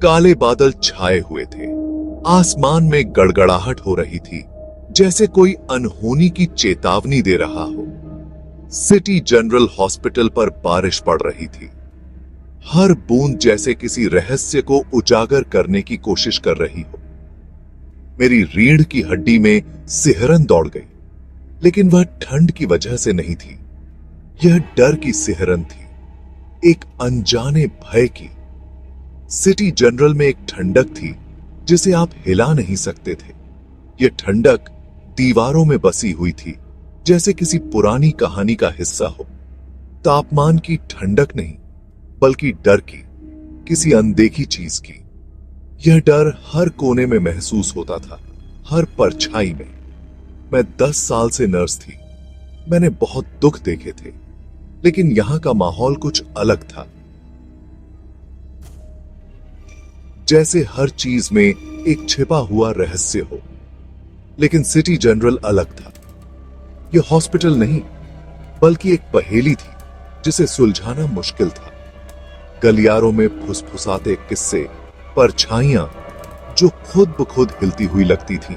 काले बादल छाए हुए थे। आसमान में गड़गड़ाहट हो रही थी, जैसे कोई अनहोनी की चेतावनी दे रहा हो। सिटी जनरल हॉस्पिटल पर बारिश पड़ रही थी। हर बूंद जैसे किसी रहस्य को उजागर करने की कोशिश कर रही हो। मेरी रीढ़ की हड्डी में सिहरन दौड़ गई, लेकिन वह ठंड की वजह से नहीं थी। यह डर की सिहरन थी, एक अनजाने भय की। सिटी जनरल में एक ठंडक थी जिसे आप हिला नहीं सकते थे। यह ठंडक दीवारों में बसी हुई थी, जैसे किसी पुरानी कहानी का हिस्सा हो। तापमान की ठंडक नहीं, बल्कि डर की, किसी अनदेखी चीज की। यह डर हर कोने में महसूस होता था, हर परछाई में। मैं 10 साल से नर्स थी। मैंने बहुत दुख देखे थे, लेकिन यहां का माहौल कुछ अलग था। जैसे हर चीज में एक छिपा हुआ रहस्य हो। लेकिन सिटी जनरल अलग था। यह हॉस्पिटल नहीं, बल्कि एक पहेली थी जिसे सुलझाना मुश्किल था। गलियारों में फुसफुसाते किस्से, परछाइयां जो खुद ब खुद हिलती हुई लगती थीं।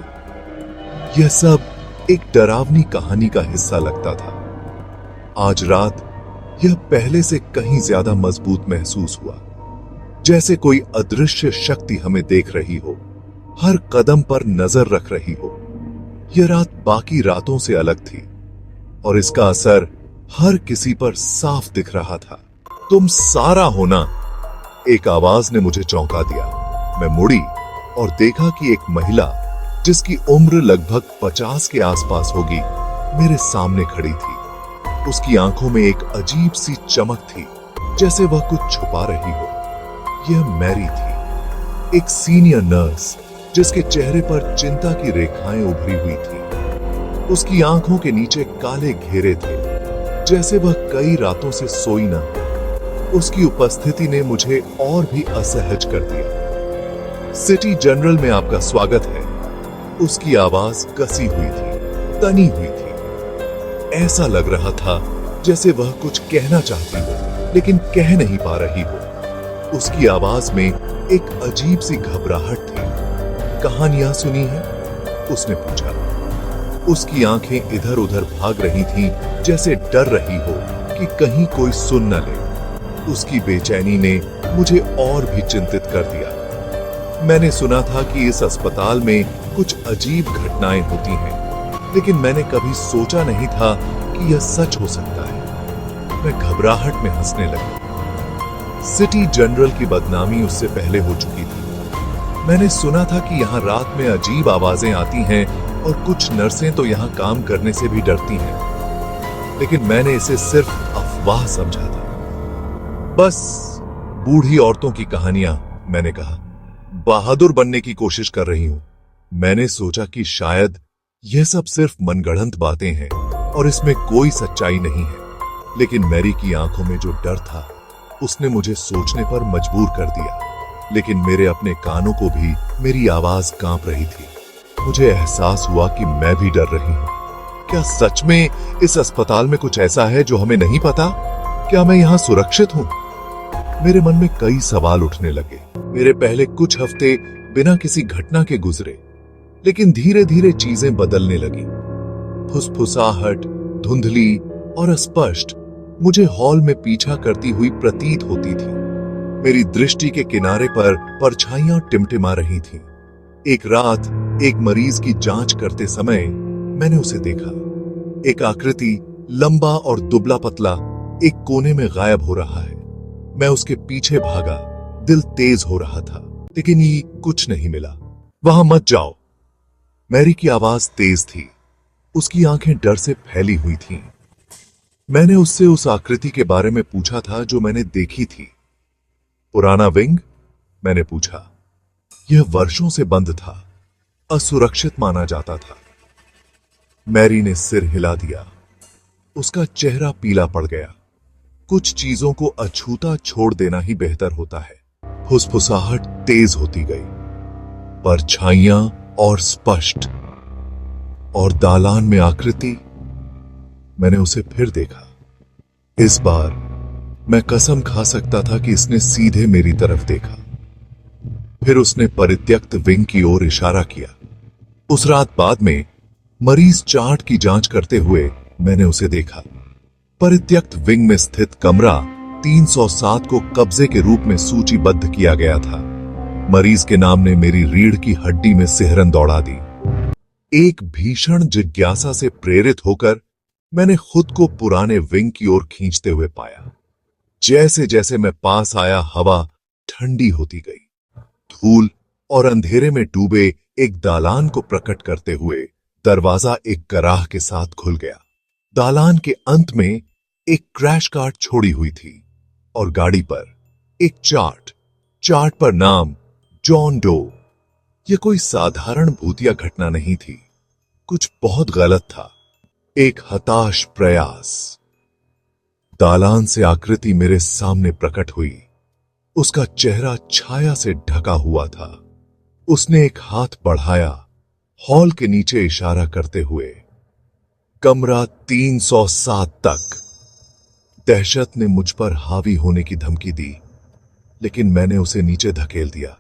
यह सब एक डरावनी कहानी का हिस्सा लगता था। आज रात यह पहले से कहीं ज्यादा मजबूत महसूस हुआ, जैसे कोई अदृश्य शक्ति हमें देख रही हो, हर कदम पर नजर रख रही हो। यह रात बाकी रातों से अलग थी, और इसका असर हर किसी पर साफ दिख रहा था। तुम सारा हो ना? एक आवाज ने मुझे चौंका दिया। मैं मुड़ी और देखा कि एक महिला, जिसकी उम्र लगभग 50 के आसपास होगी, मेरे सामने खड़ी थी। उसकी आंखों में एक अजीब सी चमक थी, जैसे वह कुछ छुपा रही हो। यह मैरी थी, एक सीनियर नर्स, जिसके चेहरे पर चिंता की रेखाएं उभरी हुई थी। उसकी आंखों के नीचे काले घेरे थे, जैसे वह कई रातों से सोई न हो। उसकी उपस्थिति ने मुझे और भी असहज कर दिया। सिटी जनरल में आपका स्वागत है। उसकी आवाज कसी हुई थी, तनी हुई थी। ऐसा लग रहा था जैसे वह कुछ कहना चाहती हो, लेकिन कह नहीं पा रही हो। उसकी आवाज में एक अजीब सी घबराहट थी। कहानियां सुनी है? उसने पूछा। उसकी आंखें इधर उधर भाग रही थीं, जैसे डर रही हो कि कहीं कोई सुन न ले। उसकी बेचैनी ने मुझे और भी चिंतित कर दिया। मैंने सुना था कि इस अस्पताल में कुछ अजीब घटनाएं होती हैं, लेकिन मैंने कभी सोचा नहीं था कि यह सच हो सकता है। मैं घबराहट में हंसने लगा। सिटी जनरल की बदनामी उससे पहले हो चुकी थी। मैंने सुना था कि यहाँ रात में अजीब आवाजें आती हैं और कुछ नर्सें तो यहाँ काम करने से भी डरती हैं, लेकिन मैंने इसे सिर्फ अफवाह समझा था। बस बूढ़ी औरतों की कहानियां, मैंने कहा। बहादुर बनने की कोशिश कर रही हूं। मैंने सोचा कि शायद यह सब सिर्फ मनगढ़ंत बातें हैं और इसमें कोई सच्चाई नहीं है, लेकिन मैरी की आंखों में जो डर था, उसने मुझे सोचने पर मजबूर कर दिया। लेकिन मेरे अपने कानों को भी मेरी आवाज कांप रही थी। मुझे एहसास हुआ कि मैं भी डर रही हूं। क्या सच में इस अस्पताल में कुछ ऐसा है जो हमें नहीं पता? क्या मैं यहां सुरक्षित हूं? मेरे मन में कई सवाल उठने लगे। मेरे पहले कुछ हफ्ते बिना किसी घटना के गुजरे, लेकिन धीरे धीरे चीजें बदलने लगी। फुसफुसाहट धुंधली और अस्पष्ट मुझे हॉल में पीछा करती हुई प्रतीत होती थी। मेरी दृष्टि के किनारे पर परछाइयां टिमटिमा रही थीं। एक रात एक मरीज की जांच करते समय मैंने उसे देखा। एक आकृति, लंबा और दुबला पतला, एक कोने में गायब हो रहा है। मैं उसके पीछे भागा। दिल तेज हो रहा था, लेकिन ये कुछ नहीं मिला। वहां मत जाओ। मैरी की आवाज तेज थी। उसकी आंखें डर से फैली हुई थीं। मैंने उससे उस आकृति के बारे में पूछा था जो मैंने देखी थी। पुराना विंग? मैंने पूछा। यह वर्षों से बंद था, असुरक्षित माना जाता था। मैरी ने सिर हिला दिया। उसका चेहरा पीला पड़ गया। कुछ चीजों को अछूता छोड़ देना ही बेहतर होता है। फुसफुसाहट तेज होती गई, परछाइयां और स्पष्ट, और दालान में आकृति। मैंने उसे फिर देखा। इस बार मैं कसम खा सकता था कि इसने सीधे मेरी तरफ देखा। फिर उसने परित्यक्त विंग की ओर इशारा किया। उस रात बाद में मरीज चार्ट की जांच करते हुए मैंने उसे देखा। परित्यक्त विंग में स्थित कमरा 307 को कब्जे के रूप में सूचीबद्ध किया गया था। मरीज के नाम ने मेरी रीढ़ की हड्डी में सिहरन दौड़ा दी। एक भीषण जिज्ञासा से प्रेरित होकर मैंने खुद को पुराने विंग की ओर खींचते हुए पाया। जैसे जैसे मैं पास आया, हवा ठंडी होती गई। धूल और अंधेरे में डूबे एक दालान को प्रकट करते हुए दरवाजा एक गराह के साथ खुल गया। दालान के अंत में एक क्रैश कार्ट छोड़ी हुई थी और गाड़ी पर एक चार्ट पर नाम जॉन डो। यह कोई साधारण भूतिया घटना नहीं थी, कुछ बहुत गलत था। एक हताश प्रयास। दालान से आकृति मेरे सामने प्रकट हुई। उसका चेहरा छाया से ढका हुआ था। उसने एक हाथ बढ़ाया, हॉल के नीचे इशारा करते हुए। कमरा 307 तक। दहशत ने मुझ पर हावी होने की धमकी दी, लेकिन मैंने उसे नीचे धकेल दिया।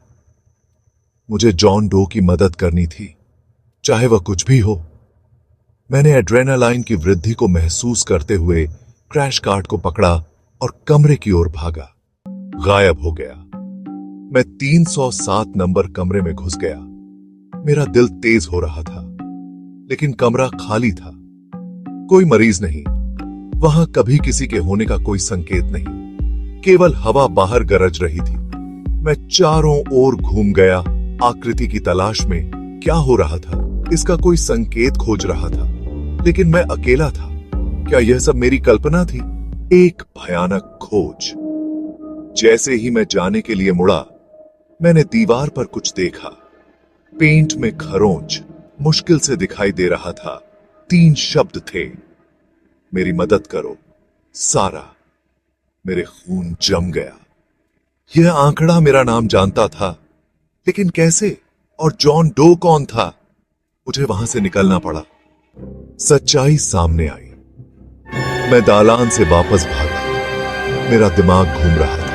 मुझे जॉन डो की मदद करनी थी, चाहे वह कुछ भी हो। मैंने एड्रेनालाइन की वृद्धि को महसूस करते हुए क्रैश कार्ट को पकड़ा और कमरे की ओर भागा। गायब हो गया। मैं 307 नंबर कमरे में घुस गया। मेरा दिल तेज हो रहा था, लेकिन कमरा खाली था। कोई मरीज नहीं, वहां कभी किसी के होने का कोई संकेत नहीं। केवल हवा बाहर गरज रही थी। मैं चारों ओर घूम गया, आकृति की तलाश में। क्या हो रहा था, इसका कोई संकेत खोज रहा था, लेकिन मैं अकेला था। क्या यह सब मेरी कल्पना थी? एक भयानक खोज। जैसे ही मैं जाने के लिए मुड़ा, मैंने दीवार पर कुछ देखा। पेंट में खरोंच मुश्किल से दिखाई दे रहा था। 3 शब्द थे, मेरी मदद करो, सारा। मेरे खून जम गया। यह आंकड़ा मेरा नाम जानता था, लेकिन कैसे? और जॉन डो कौन था? मुझे वहां से निकलना पड़ा। सच्चाई सामने आई। मैं दालान से वापस भागा। मेरा दिमाग घूम रहा था।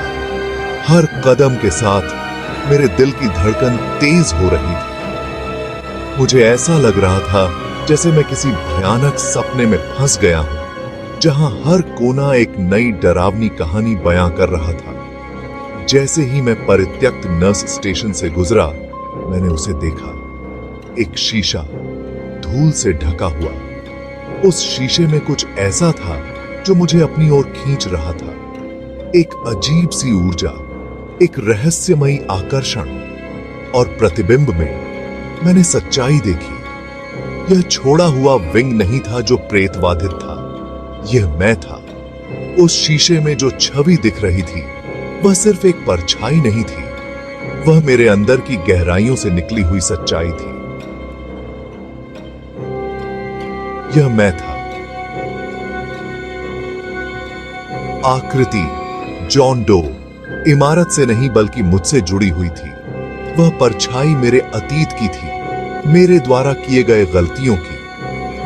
हर कदम के साथ मेरे दिल की धड़कन तेज हो रही थी। मुझे ऐसा लग रहा था जैसे मैं किसी भयानक सपने में फंस गया हूं, जहां हर कोना एक नई डरावनी कहानी बयां कर रहा था। जैसे ही मैं परित्यक्त नर्स स्टेशन से गुजरा, मैंने उसे देखा। एक शीशा, धूल से ढका हुआ। उस शीशे में कुछ ऐसा था जो मुझे अपनी ओर खींच रहा था। एक अजीब सी ऊर्जा, एक रहस्यमयी आकर्षण। और प्रतिबिंब में मैंने सच्चाई देखी। यह छोड़ा हुआ विंग नहीं था जो प्रेतवाधित था, यह मैं था। उस शीशे में जो छवि दिख रही थी, वह सिर्फ एक परछाई नहीं थी, वह मेरे अंदर की गहराइयों से निकली हुई सच्चाई थी। यह मैं था। आकृति जॉन डो इमारत से नहीं बल्कि मुझसे जुड़ी हुई थी। वह परछाई मेरे अतीत की थी, मेरे द्वारा किए गए गलतियों की।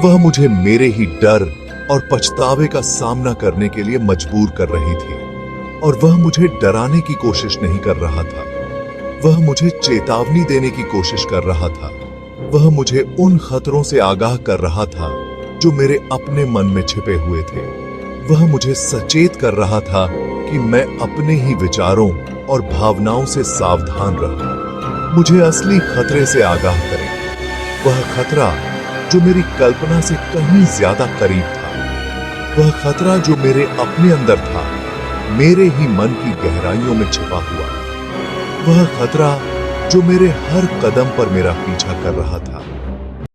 वह मुझे मेरे ही डर और पछतावे का सामना करने के लिए मजबूर कर रही थी। और वह मुझे डराने की कोशिश नहीं कर रहा था, वह मुझे चेतावनी देने की कोशिश कर रहा था। वह मुझे उन खतरों से आगाह कर रहा था जो मेरे अपने मन में छिपे हुए थे। वह मुझे सचेत कर रहा था कि मैं अपने ही विचारों और भावनाओं से सावधान रहूं। मुझे असली खतरे से आगाह करें, वह खतरा जो मेरी कल्पना से कहीं ज्यादा करीब था, वह खतरा जो मेरे अपने अंदर था, मेरे ही मन की गहराइयों में छिपा हुआ, वह खतरा जो मेरे हर कदम पर मेरा पीछा कर रहा था।